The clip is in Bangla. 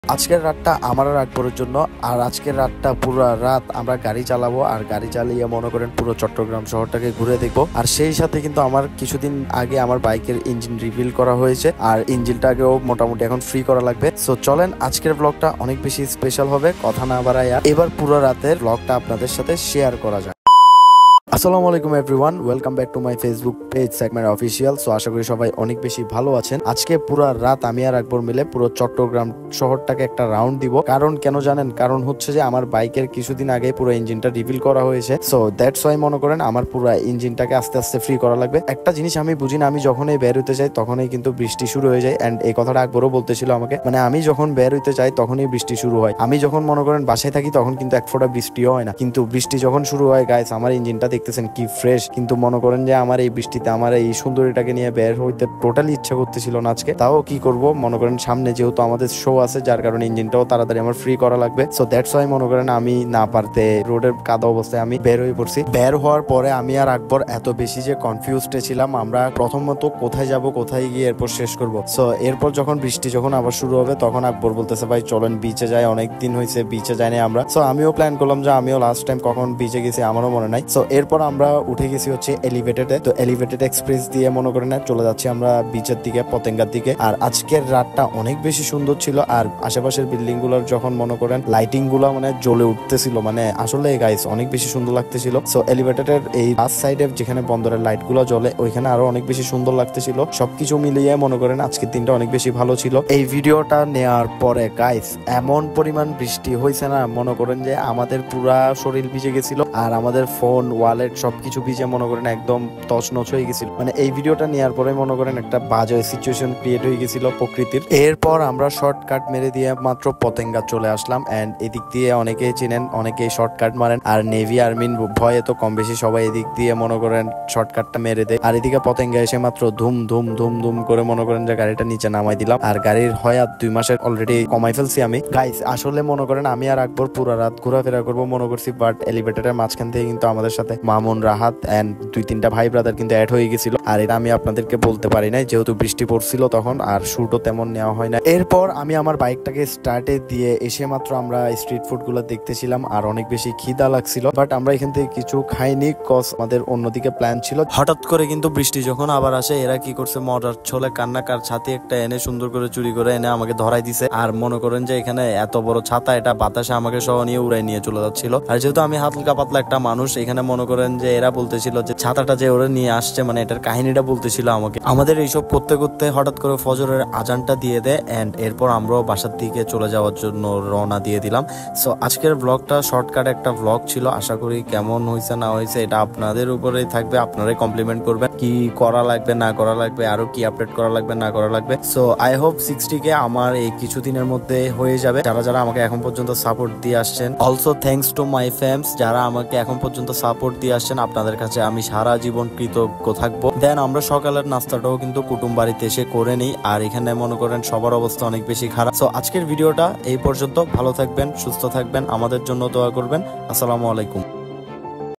আজকের রাতটা আমার আর আকবরের জন্য। আর আজকের রাতটা পুরো রাত আমরা গাড়ি চালাবো, আর গাড়ি চালিয়ে মনে করেন পুরো চট্টগ্রাম শহরটাকে ঘুরে দেখবো। আর সেই সাথে কিন্তু আমার কিছুদিন আগে আমার বাইকের ইঞ্জিন রিভিল করা হয়েছে, আর ইঞ্জিনটাকেও মোটামুটি এখন ফ্রি করা লাগবে। সো চলেন, আজকের ব্লগটা অনেক বেশি স্পেশাল হবে। কথা না বাড়াইয়া এবার পুরো রাতের ব্লগটা আপনাদের সাথে শেয়ার করা যায়। আসসালামু আলাইকুম everyone, welcome back to my Facebook page segment official. So আশা করি সবাই অনেক বেশি ভালো আছেন। আজকে পুরো রাত আমি আর আকবর মিলে পুরো চট্টগ্রাম শহরটাকে একটা রাউন্ড দিব। কারণ কেন জানেন? কারণ হচ্ছে যে আমার বাইকের কিছুদিন আগে পুরো ইঞ্জিনটা রিভিল করা হয়েছে। সো দ্যাটস ওয়াই মনে করেন আমার পুরো ইঞ্জিনটাকে আস্তে আস্তে ফ্রি করা লাগবে। একটা জিনিস আমি বুঝি না, আমি যখনই বের হইতে চাই তখনই কিন্তু বৃষ্টি শুরু হয়ে যায়। এন্ড এই কথাটা আকবরও বলতেছিল আমাকে, মানে আমি যখন বের হইতে চাই তখনই বৃষ্টি শুরু হয়। আমি যখন মনে করেন বাসায় থাকি তখন কিন্তু এক ফোঁটা বৃষ্টিও হয় না, কিন্তু বৃষ্টি যখন শুরু হয় গাইস, আমার ইঞ্জিনটা দেখতেছেন কি ফ্রেশ। কিন্তু মনে করেন যে আমার এই বৃষ্টিতে আমার এই সুন্দরীটাকে নিয়ে বের হইতে টোটালি ইচ্ছা করতেছিল না আজকে। তাও কি করব, মনে করেন সামনে যেহেতু আমাদের শো আছে, যার কারণে ইঞ্জিনটাও তাড়াতাড়ি আমার ফ্রি করা লাগবে। সো দ্যাটস ওয়াই মনে করেন আমি না পারতে রোডের কাদা অবস্থায় আমি বের হয়ে পড়ছি। বের হওয়ার পরে আমি আর আকবর এত বেশি যে কনফিউজড ছিলাম, আমরা প্রথমত কোথায় যাব, কোথায় গিয়ে এরপর শেষ করব। সো এরপর যখন বৃষ্টি যখন আবার শুরু হবে তখন আকবর বলতেছে ভাই চলেন বিচে যাই, অনেক দিন হয়েছে বিচে যাইনি আমরা। সো আমিও প্ল্যান করলাম যে আমিও লাস্ট টাইম কখন বিচে গেছি আমারও মনে নাই। সো এরপর আমরা উঠে গেছি হচ্ছে এলিভেটেডে। তো এলিভেটেড এক্সপ্রেস দিয়ে মনে করেন চলে যাচ্ছি আমরা বিচের দিকে, পতেঙ্গার দিকে। আর আজকের রাতটা অনেক বেশি সুন্দর ছিল, আর আশেপাশের বিল্ডিং গুলোর যখন মনে করেন লাইটিং গুলো মানে জ্বলে উঠতেছিল, মানে আসলে গাইস অনেক বেশি সুন্দর লাগতেছিল। সো এলিভেটেডের এই রাত সাইডে যেখানে বন্দরের লাইট গুলো জ্বলে ওইখানে আরো অনেক বেশি সুন্দর লাগতেছিল। সবকিছু মিলিয়ে মনে করেন আজকের দিনটা অনেক বেশি ভালো ছিল। এই ভিডিওটা নেওয়ার পরে গাইস এমন পরিমাণ বৃষ্টি হয়েছে না, মনে করেন যে আমাদের পুরা শরীর ভিজে গেছিল, আর আমাদের ফোন ওয়ালেট সবকিছু ভিজে মনে করেন একদম তছনছ হয়ে গেছিল। মানে এই ভিডিওটা নেওয়ার পরে মনে করেন একটা বাজে সিচুয়েশন ক্রিয়েট হয়ে গেছিল প্রকৃতির। এরপর আমরা শর্টকাট মেরে দিয়ে মাত্র পতেঙ্গা চলে আসলাম। এন্ড এদিক দিয়ে অনেকেই চিনেন, অনেকেই শর্টকাট মারেন, আর নেভি আর্মির ভয়ে তো কম বেশি সবাই এদিক দিয়ে মনে করেন শর্টকাটটা মেরে দেয়। আর এদিকে পতেঙ্গা এসে মাত্র ধুম ধুম ধুম ধুম করে মনে করেন যে গাড়িটা নিচে নামাই দিলাম। আর গাড়ির হয়াত 2 মাসের অলরেডি কমাই ফেলছি আমি। গাইস আসলে মনে করেন আমি আর আকবর পুরো রাত ঘোরাফেরা করবো মনে করছি, বাট এলিভেটরের মাঝখান থেকে কিন্তু আমাদের সাথে মামুন, রাহাত এন্ড 2-3টা ভাই ব্রাদার কিন্তু অ্যাড হয়ে গেছিল। আর এটা আমি আপনাদেরকে বলতে পারি নাই যেহেতু বৃষ্টি পড়ছিল তখন, আর শুটও তেমন নেওয়া হয় না। এরপর আমি আমার বাইকটাকে স্টার্টে দিয়ে এসে মাত্র আমরা স্ট্রিট ফুড গুলো দেখতেছিলাম, আর অনেক বেশি খিদা লাগছিল, বাট আমরা এখান থেকে কিছু খাইনি কজ আমাদের অন্যদিকে প্ল্যান ছিল। হঠাৎ করে কিন্তু বৃষ্টি যখন আবার আসে, এরা কি করছে মরার ছলে কান্নাকার ছাতি একটা এনে সুন্দর করে চুরি করে এনে আমাকে ধরাই দিছে। আর মনে করেন যে এখানে এত বড় ছাতা, এটা বাতাসে আমাকে সহ নিয়ে উড়াই নিয়ে চলে যাচ্ছিল। আর যেহেতু আমি হালকা পাতলা একটা মানুষ, এখানে মনে করেন যে এরা বলতেছিল যে ছাতাটা যে ওরা নিয়ে আসছে, মানে এটার কাহিনীটা বলতেছিল আমাকে। আমাদের এইসব করতে করতে হঠাৎ করে ফজরের আজানটা দিয়ে দেয়, এন্ড এরপর আমরাও বাসার দিকে চলে যাওয়ার জন্য রওনা দিয়ে দিলাম। সো আজকের ব্লগটা শর্টকাট একটা ব্লগ ছিল। আশা করি কেমন হয়েছে না হয়েছে এটা আপনাদের উপরেই থাকবে, আপনারাই কমপ্লিমেন্ট করবেন কি করা লাগবে না করা লাগবে, আরো কি আপডেট করা লাগবে না করা লাগবে। সো আই হোপ 60K আমার এই কিছুদিনের মধ্যে হয়ে যাবে। যারা যারা আমাকে এখন পর্যন্ত সাপোর্ট দিয়ে আসছেন, also thanks to my fans যারা আমাকে এখন পর্যন্ত সাপোর্ট দিয়ে আসছেন, আপনাদের কাছে আমি সারা জীবন কৃতজ্ঞ থাকবো। দেন আমরা সকালের নাস্তাটাও কিন্তু কুটুম বাড়িতে এসে করে নিই, আর এখানে মনে করেন সবার অবস্থা অনেক বেশি খারাপ। সো আজকের ভিডিওটা এই পর্যন্ত। ভালো থাকবেন, সুস্থ থাকবেন, আমাদের জন্য দোয়া করবেন। আসসালামু আলাইকুম।